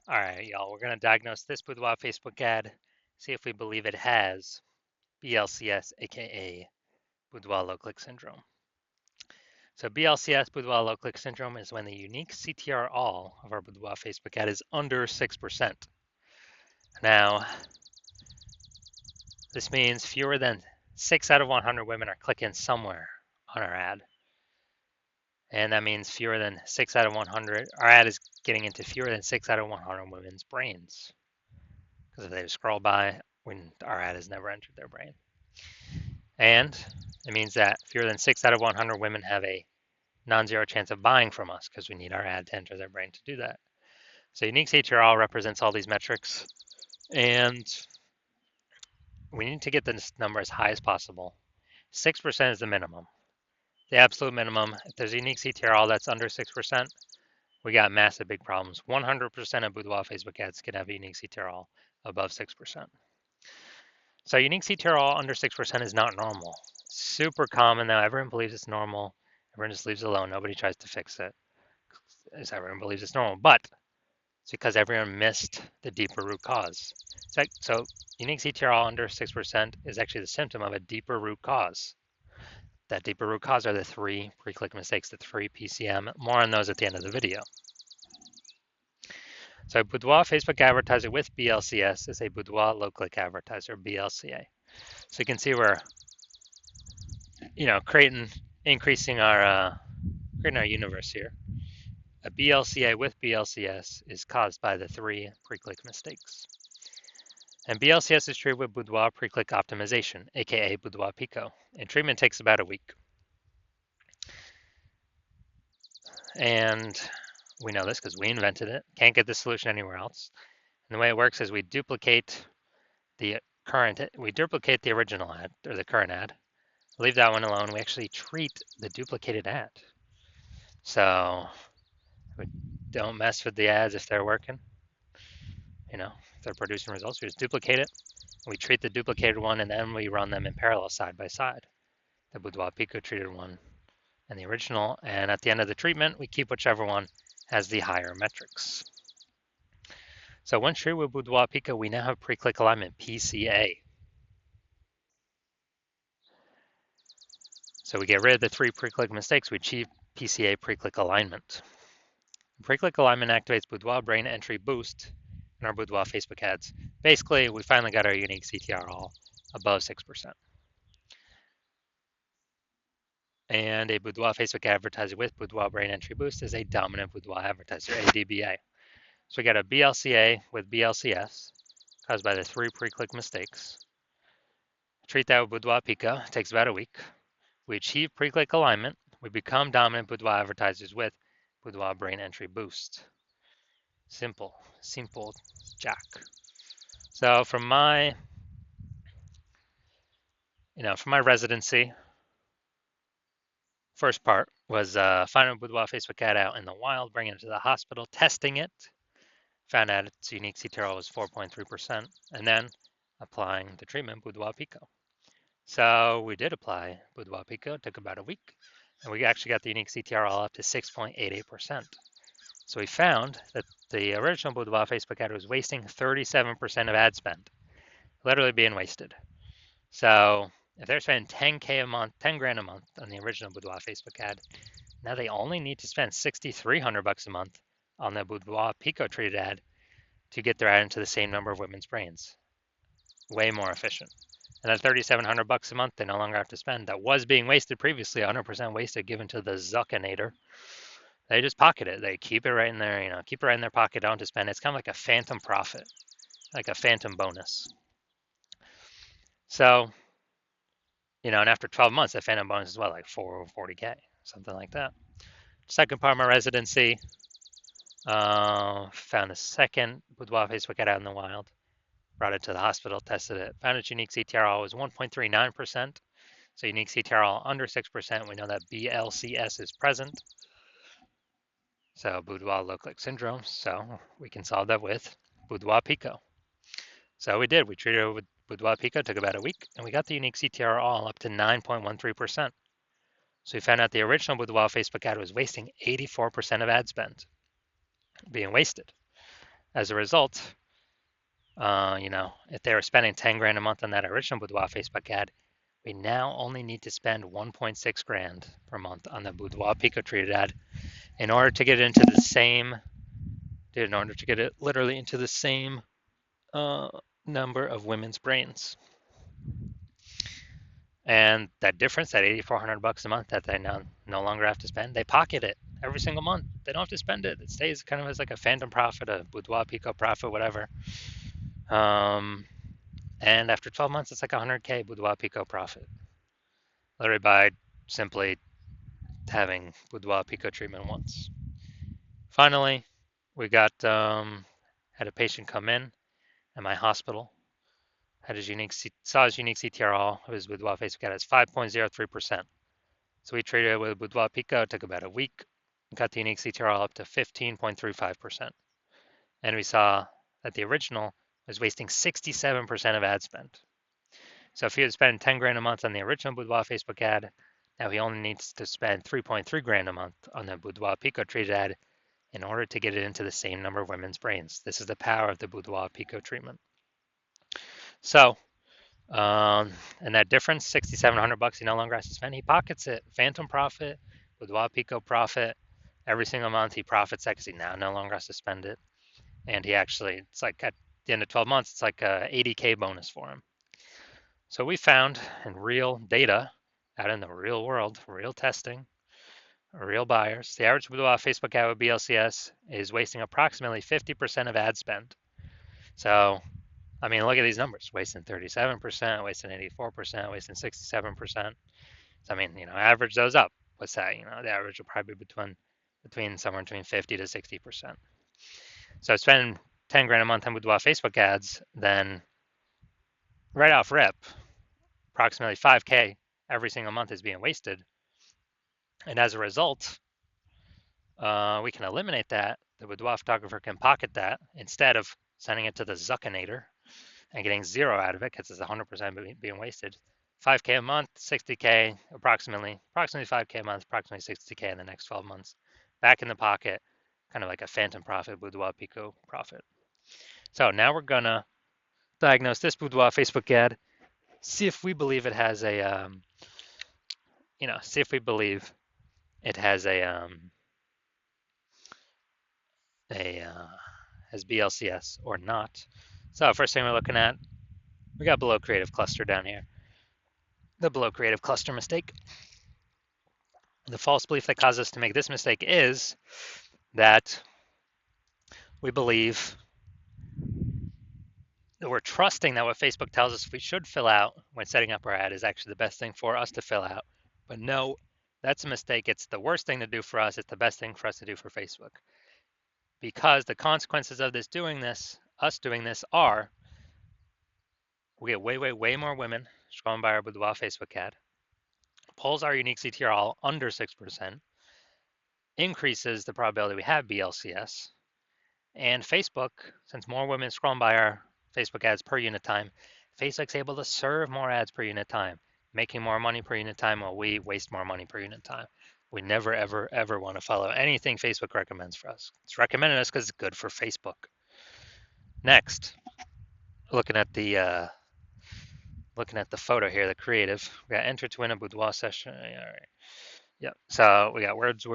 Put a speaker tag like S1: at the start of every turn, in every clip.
S1: All right, y'all, we're going to diagnose this Boudoir Facebook ad, see if we believe it has BLCS, aka Boudoir low click syndrome. So BLCS, Boudoir low click syndrome, is when the unique CTR all of our Boudoir Facebook ad is under 6%. Now, this means fewer than 6 out of 100 women are clicking somewhere on our ad. And that means fewer than 6 out of 100, our ad is getting into fewer than 6 out of 100 women's brains. Because if they scroll by, when our ad has never entered their brain. And it means that fewer than 6 out of 100 women have a non-zero chance of buying from us because we need our ad to enter their brain to do that. So unique CTRL represents all these metrics, and we need to get this number as high as possible. 6% is the minimum. The absolute minimum, if there's a unique CTRL that's under 6%, we got massive big problems. 100% of Boudoir Facebook ads can have a unique CTRL above 6%. So unique CTRL under 6% is not normal. Super common though. Everyone believes it's normal. Everyone just leaves it alone. Nobody tries to fix it. As everyone believes it's normal, but it's because everyone missed the deeper root cause. So unique CTRL under 6% is actually the symptom of a deeper root cause. That deeper root cause are the 3 pre-click mistakes, the 3 PCM. More on those at the end of the video. So Boudoir Facebook advertiser with BLCS is a Boudoir low-click advertiser, BLCA. So you can see we're, increasing our universe here. A BLCA with BLCS is caused by the 3 pre-click mistakes. And BLCS is treated with Boudoir pre-click optimization, aka Boudoir Pico. And treatment takes about a week. And we know this because we invented it. Can't get this solution anywhere else. And the way it works is we duplicate the original ad, or the current ad. Leave that one alone. We actually treat the duplicated ad. So we don't mess with the ads if they're working. If they're producing results, we just duplicate it. We treat the duplicated one, and then we run them in parallel side by side. The Boudoir Pico treated one and the original. And at the end of the treatment, we keep whichever one has the higher metrics. So once treated with Boudoir Pico, we now have pre-click alignment, PCA. So we get rid of the 3 pre-click mistakes. We achieve PCA pre-click alignment. Pre-click alignment activates Boudoir brain entry boost in our Boudoir Facebook ads. Basically, we finally got our unique CTR all above 6%. And a Boudoir Facebook advertiser with Boudoir brain entry boost is a dominant Boudoir advertiser, ADBA. So we got a BLCA with BLCS caused by the 3 pre-click mistakes. Treat that with Boudoir Pico. It takes about a week. We achieve pre-click alignment. We become dominant Boudoir advertisers with Boudoir brain entry boost. Simple jack. So from my residency, first part was finding a Boudoir Facebook ad out in the wild, bringing it to the hospital, testing it, found out its unique CTRL was 4.3%, and then applying the treatment Boudoir Pico. So we did apply Boudoir Pico, it took about a week, and we actually got the unique CTRL up to 6.88%. So we found that the original Boudoir Facebook ad was wasting 37% of ad spend, literally being wasted. So if they're spending 10K a month, 10 grand a month on the original Boudoir Facebook ad, now they only need to spend $6,300 a month on the Boudoir Pico treated ad to get their ad into the same number of women's brains. Way more efficient. And at $3,700 a month, they no longer have to spend. That was being wasted previously, 100% wasted, given to the Zuckinator. They just pocket it. They keep it right in there, keep it right in their pocket, don't have to spend. It's kind of like a phantom profit, like a phantom bonus. So, and after 12 months, that phantom bonus is what, like 40K, something like that. Second part of my residency, found a second Boudoir Facebook ad out in the wild, brought it to the hospital, tested it, found its unique CTRL was 1.39%. So unique CTRL under 6%, we know that BLCS is present. So Boudoir low click syndrome. So we can solve that with Boudoir Pico. So we did. We treated it with Boudoir Pico, took about a week, and we got the unique CTR all up to 9.13%. So we found out the original Boudoir Facebook ad was wasting 84% of ad spend, being wasted. As a result, if they were spending 10 grand a month on that original Boudoir Facebook ad, we now only need to spend 1.6 grand per month on the Boudoir Pico treated ad in order to get it into the same, in order to get it literally into the same uh, number of women's brains. And that difference, that $8,400 a month that they now no longer have to spend, they pocket it every single month. They don't have to spend it. It stays kind of as like a phantom profit, a Boudoir Pico profit, whatever. And after 12 months, it's like 100K Boudoir Pico profit, literally by simply having Boudoir Pico treatment once. Finally, we got had a patient come in at my hospital, had his saw his unique CTRL, his Boudoir Facebook ad is 5.03%. So we treated it with Boudoir Pico. It took about a week, got the unique CTRL up to 15.35%. And we saw that the original was wasting 67% of ad spend. So if he had spent 10 grand a month on the original Boudoir Facebook ad, now he only needs to spend 3.3 grand a month on the Boudoir Pico treated ad in order to get it into the same number of women's brains. This is the power of the Boudoir Pico treatment. So, and that difference, $6,700 he no longer has to spend, he pockets it. Phantom profit, Boudoir Pico profit. Every single month he profits that because he now no longer has to spend it. And he actually, it's like at the end of 12 months, it's like a 80K bonus for him. So we found in real data, out in the real world, real testing, real buyers, the average Boudoir Facebook ad with BLCS is wasting approximately 50% of ad spend. So, I mean, look at these numbers, wasting 37%, wasting 84%, wasting 67%. So, I mean, average those up. What's that? The average will probably be between somewhere between 50 to 60%. So spend 10 grand a month on Boudoir Facebook ads, then right off rip, approximately 5K every single month is being wasted. And as a result, we can eliminate that. The Boudoir photographer can pocket that instead of sending it to the Zuckinator and getting zero out of it because it's 100% being wasted. 5K a month, 60K, approximately 5K a month, approximately 60K in the next 12 months. Back in the pocket, kind of like a phantom profit, Boudoir Pico profit. So now we're going to diagnose this Boudoir Facebook ad, see if we believe it has a, see if we believe it has has BLCS or not. So first thing we're looking at, we got below creative cluster down here. The below creative cluster mistake. The false belief that causes us to make this mistake is that we believe that we're trusting that what Facebook tells us we should fill out when setting up our ad is actually the best thing for us to fill out. But no, that's a mistake. It's the worst thing to do for us. It's the best thing for us to do for Facebook. Because the consequences of us doing this are we get way more women scrolling by our Boudoir Facebook ad, pulls our unique CTRL under 6%, increases the probability we have BLCS, and Facebook, since more women scrolling by our Facebook ads per unit time, Facebook's able to serve more ads per unit time, making more money per unit time while we waste more money per unit time. We never, ever want to follow anything Facebook recommends for us. It's recommended us because it's good for Facebook. Next, looking at the photo here, the creative. We got enter to win a boudoir session. All right. Yep. So we got words.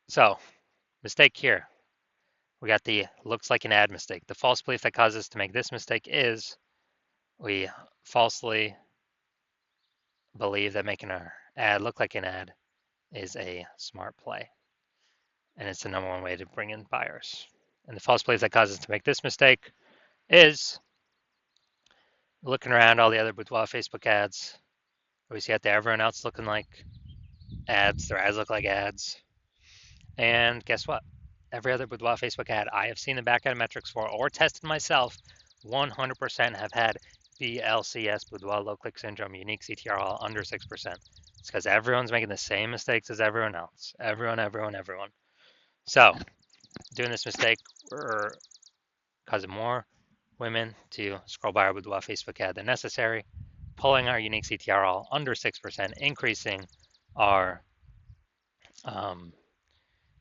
S1: So mistake here. We got the looks like an ad mistake. The false belief that causes us to make this mistake is we falsely believe that making our ad look like an ad is a smart play. And it's the number one way to bring in buyers. And the false belief that causes us to make this mistake is looking around all the other Boudoir Facebook ads. We see out there everyone else looking like ads. Their ads look like ads. And guess what? Every other Boudoir Facebook ad I have seen the back-end metrics for or tested myself, 100% have had BLCS, Boudoir low click syndrome, unique CTRL under 6%. It's because everyone's making the same mistakes as everyone else. Everyone. So, doing this mistake, we're causing more women to scroll by our Boudoir Facebook ad than necessary, pulling our unique CTRL under 6%, increasing our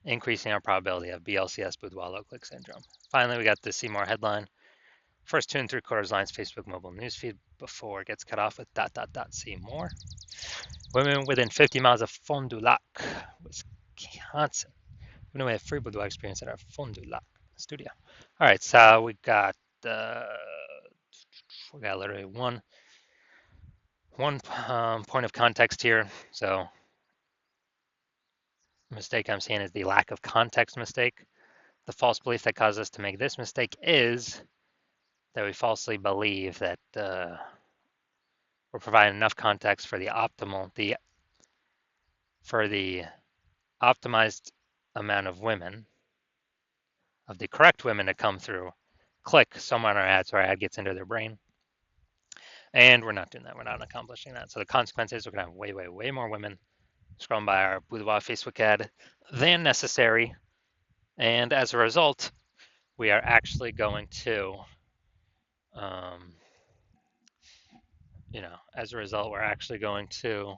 S1: increasing our probability of BLCS boudoir low click syndrome. Finally, we got the see more headline. First 2 3/4 lines Facebook mobile newsfeed before it gets cut off with ... See more. Women within 50 miles of Fond du Lac, Wisconsin. We know we have free boudoir experience at our Fond du Lac studio. All right, so we got literally one point of context here. So the mistake I'm seeing is the lack of context mistake. The false belief that caused us to make this mistake is that we falsely believe that we're providing enough context for the optimized amount of women, of the correct women to come through, click somewhere on our ad so our ad gets into their brain. And we're not doing that. We're not accomplishing that. So the consequence is we're going to have way, way, way more women scrolling by our Boudoir Facebook ad than necessary. And as a result, we are actually going to, as a result, we're actually going to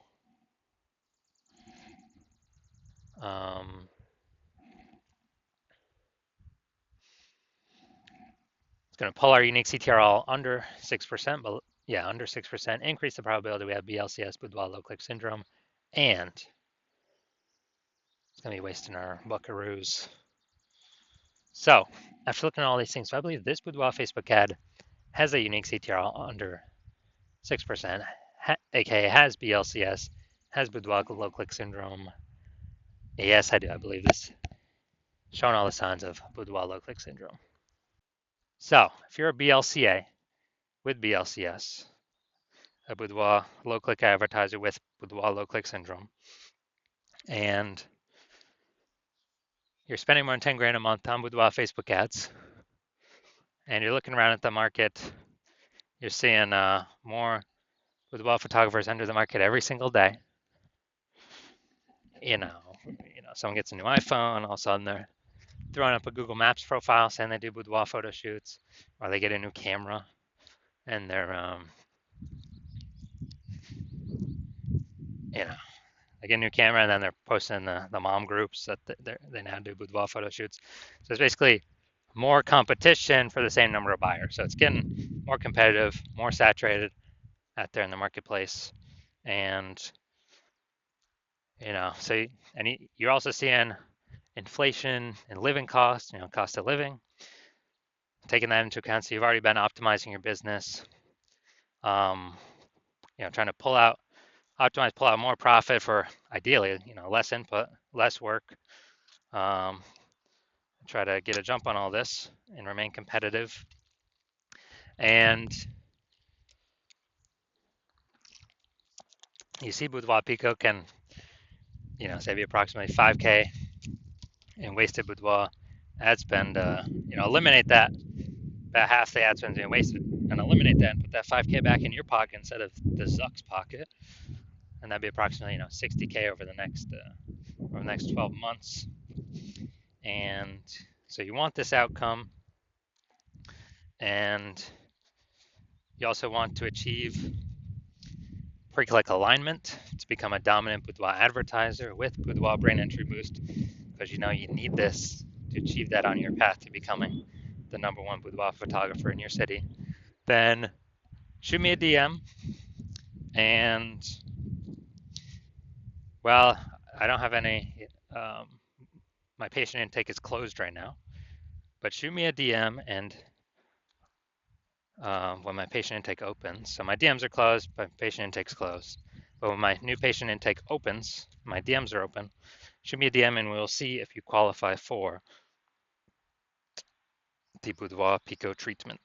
S1: it's going to pull our unique CTRL under 6%, but yeah, under 6%, increase the probability we have BLCS, boudoir low click syndrome, and it's going to be wasting our buckaroos. So after looking at all these things, so I believe this boudoir Facebook ad has a unique CTRL under 6%, aka has BLCS, has boudoir low click syndrome. Yes, I do. I believe this, showing all the signs of boudoir low click syndrome. So if you're a BLCA with BLCS, a boudoir low click advertiser with boudoir low click syndrome, and you're spending more than 10 grand a month on boudoir Facebook ads, and you're looking around at the market, you're seeing more boudoir photographers enter the market every single day. Someone gets a new iPhone, all of a sudden they're throwing up a Google Maps profile saying they do boudoir photo shoots, or they get a new camera and they're they get a new camera and then they're posting the mom groups that they now do boudoir photo shoots. So it's basically more competition for the same number of buyers. So it's getting more competitive, more saturated out there in the marketplace. And, so, and you're also seeing inflation and living costs, cost of living, taking that into account. So you've already been optimizing your business, trying to pull out more profit for ideally, less input, less work. Try to get a jump on all this and remain competitive. And you see Boudoir Pico can, save you approximately 5K in wasted boudoir ad spend. Eliminate that, about half the ad spend being wasted, and eliminate that and put that 5K back in your pocket instead of the Zuck's pocket. And that'd be approximately 60K over the next 12 months. And so you want this outcome, and you also want to achieve pre-click alignment to become a dominant boudoir advertiser with Boudoir Brain Entry Boost, because you need this to achieve that on your path to becoming the #1 boudoir photographer in your city. Then shoot me a DM, and well, I don't have any, my patient intake is closed right now, but shoot me a DM and when my patient intake opens. So my DMs are closed, but patient intake's closed. But when my new patient intake opens, my DMs are open. Shoot me a DM and we'll see if you qualify for the Boudoir Pico treatment.